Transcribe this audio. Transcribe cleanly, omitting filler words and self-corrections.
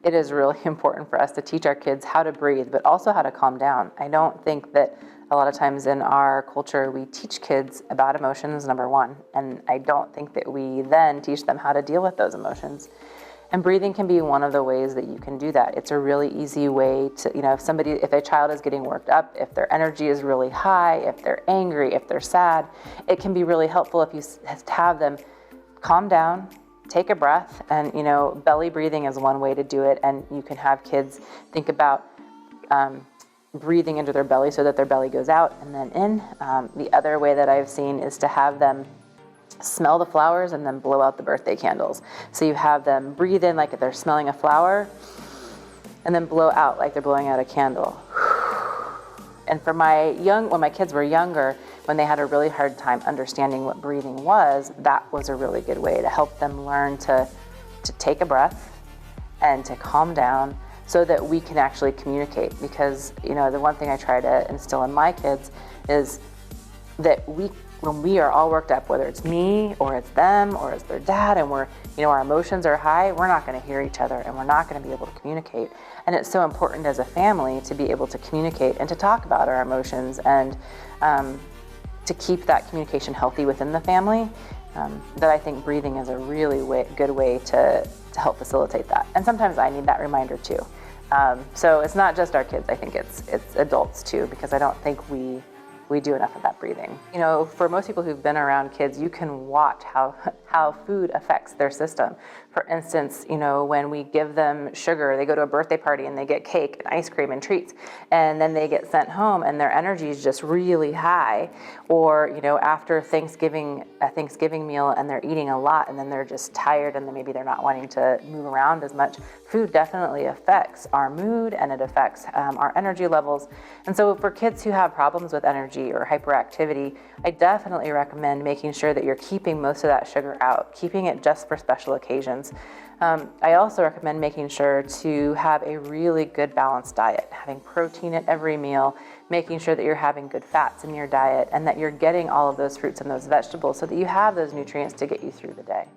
it is really important for us to teach our kids how to breathe, but also how to calm down. I don't think that a lot of times in our culture we teach kids about emotions, number one, and I don't think that we then teach them how to deal with those emotions. And breathing can be one of the ways that you can do that. It's a really easy way to, if a child is getting worked up, if their energy is really high, if they're angry, if they're sad, it can be really helpful if you have them calm down, take a breath, and, belly breathing is one way to do it. And you can have kids think about breathing into their belly so that their belly goes out and then in. The other way that I've seen is to have them smell the flowers and then blow out the birthday candles. So you have them breathe in like if they're smelling a flower, and then blow out like they're blowing out a candle. And for when my kids were younger, when they had a really hard time understanding what breathing was, that was a really good way to help them learn to take a breath and to calm down so that we can actually communicate. Because, the one thing I try to instill in my kids is that when we are all worked up, whether it's me or it's them or it's their dad, and our emotions are high, we're not going to hear each other and we're not going to be able to communicate. And it's so important as a family to be able to communicate and to talk about our emotions and to keep that communication healthy within the family. That I think breathing is a really good way to help facilitate that. And sometimes I need that reminder too. So it's not just our kids, I think it's adults too, because I don't think we do enough of that breathing. For most people who've been around kids, you can watch how food affects their system. For instance, when we give them sugar, they go to a birthday party and they get cake and ice cream and treats, and then they get sent home and their energy is just really high. Or, after a Thanksgiving meal and they're eating a lot and then they're just tired and then maybe they're not wanting to move around as much. Food definitely affects our mood and it affects our energy levels. And so for kids who have problems with energy or hyperactivity, I definitely recommend making sure that you're keeping most of that sugar out, keeping it just for special occasions. I also recommend making sure to have a really good balanced diet, having protein at every meal, making sure that you're having good fats in your diet and that you're getting all of those fruits and those vegetables so that you have those nutrients to get you through the day.